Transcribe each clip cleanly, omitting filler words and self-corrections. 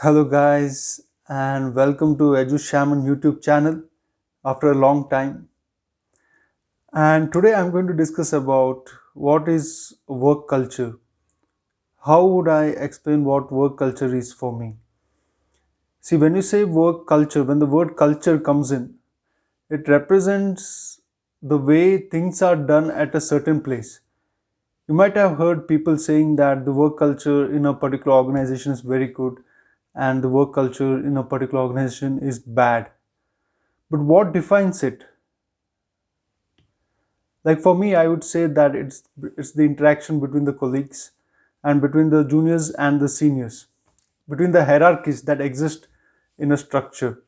Hello guys and welcome to Edu Shaman YouTube channel after a long time. And today I'm going to discuss about what is work culture. How would I explain what work culture is for me? See, when you say work culture, when the word culture comes in, it represents the way things are done at a certain place. You might have heard people saying that the work culture in a particular organization is very good and the work culture in a particular organization is bad. But what defines it? Like for me, I would say that it's the interaction between the colleagues and between the juniors and the seniors, between the hierarchies that exist in a structure.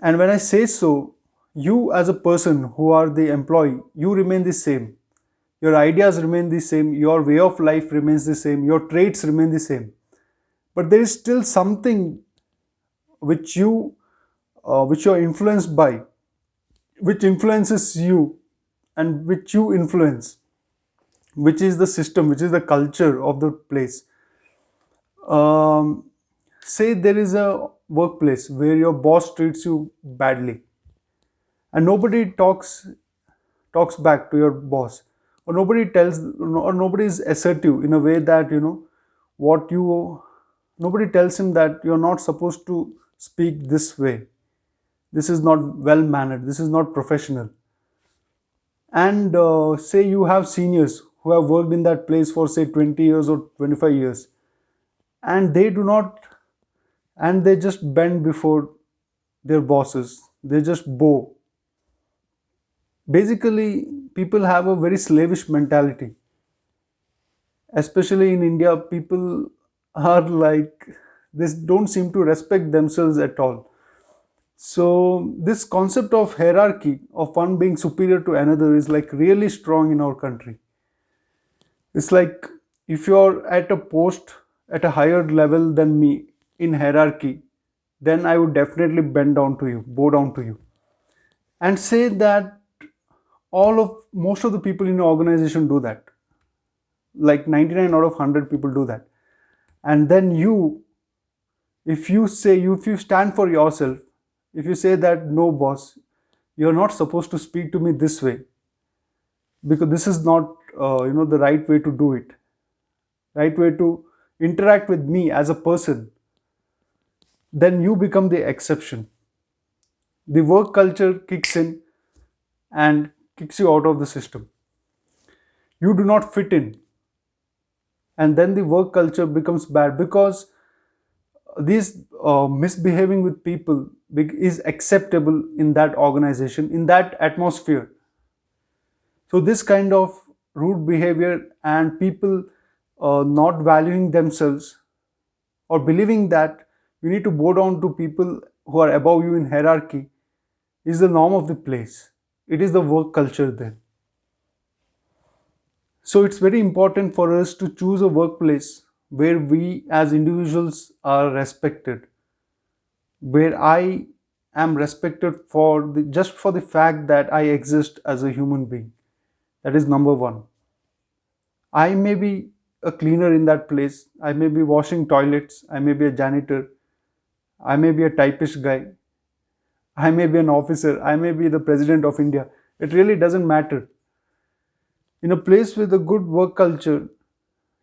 And when I say so, you as a person who are the employee, you remain the same. Your ideas remain the same, your way of life remains the same, your traits remain the same. But there is still something which which you're influenced by, which influences you and which you influence, which is the system, which is the culture of the place. um, Say there is a workplace where your boss treats you badly and nobody talks back to your boss, or nobody is assertive in a way that what you nobody tells him that you're not supposed to speak this way, this is not well mannered, this is not professional. And say you have seniors who have worked in that place for say 20 years or 25 years, and they do not and they just bend before their bosses, they just bow. Basically, people have a very slavish mentality. Especially in India, people are like, they don't seem to respect themselves at all. So this concept of hierarchy, of one being superior to another, is like really strong in our country. It's like, if you're at a post at a higher level than me in hierarchy, then I would definitely bend down to you, bow down to you. And say that all of most of the people in your organization do that. Like 99 out of 100 people do that. And then if you stand for yourself, if you say that no boss, you're not supposed to speak to me this way, because this is not the right way to do it, right way to interact with me as a person, then you become the exception. The work culture kicks in and kicks you out of the system. You do not fit in, and then the work culture becomes bad because these misbehaving with people is acceptable in that organization, in that atmosphere. So this kind of rude behavior and people not valuing themselves, or believing that you need to bow down to people who are above you in hierarchy, is the norm of the place. It is the work culture then. So it's very important for us to choose a workplace where we as individuals are respected, where I am respected for just for the fact that I exist as a human being. That is number one. I may be a cleaner in that place, I may be washing toilets, I may be a janitor, I may be a typist guy, I may be an officer, I may be the president of India. It really doesn't matter. In a place with a good work culture,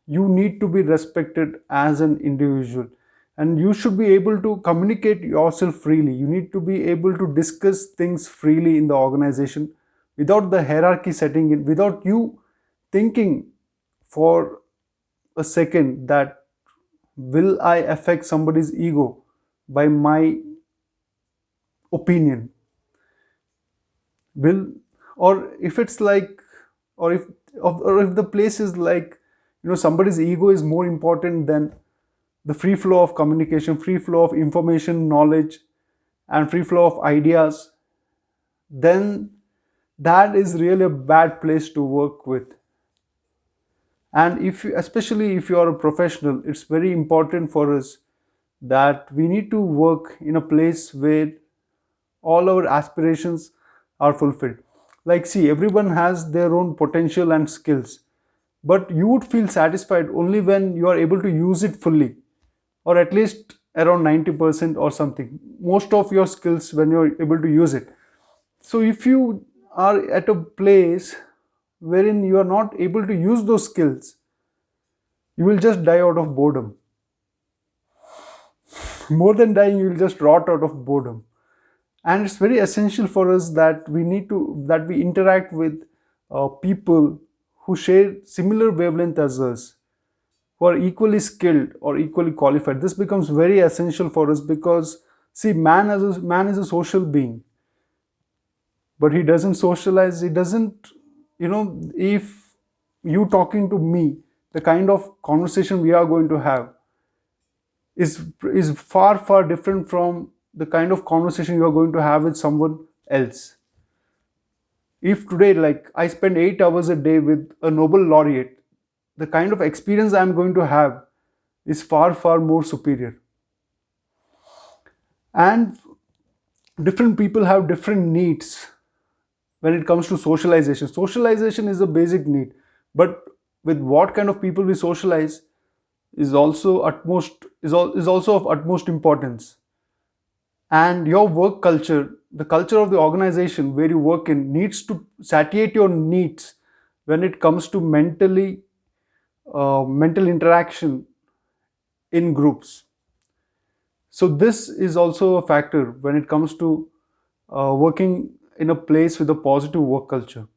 you need to be respected as an individual, and you should be able to communicate yourself freely. You need to be able to discuss things freely in the organization without the hierarchy setting in, without you thinking for a second that will I affect somebody's ego by my opinion, will, or if it's like, or if the place is like, somebody's ego is more important than the free flow of communication, free flow of information, knowledge, and free flow of ideas, then that is really a bad place to work with. And especially if you are a professional, it's very important for us that we need to work in a place where all our aspirations are fulfilled. Like, see, everyone has their own potential and skills, but you would feel satisfied only when you are able to use it fully. or at least around 90% or something, most of your skills when you're able to use it. So if you are at a place wherein you are not able to use those skills, you will just die out of boredom. More than dying, you will just rot out of boredom. And it's very essential for us that we interact with people who share similar wavelength as us, who are equally skilled or equally qualified. This becomes very essential for us because, see, man is a social being, but he doesn't socialize. He doesn't, if you talking to me, the kind of conversation we are going to have is far different from the kind of conversation you are going to have with someone else. If today, like, I spend 8 hours a day with a Nobel laureate, the kind of experience I'm going to have is far more superior. And different people have different needs when it comes to socialization. Socialization is a basic need, but with what kind of people we socialize is also is also of utmost importance. And your work culture, the culture of the organization where you work in, needs to satiate your needs when it comes to mental interaction in groups. So this is also a factor when it comes to working in a place with a positive work culture.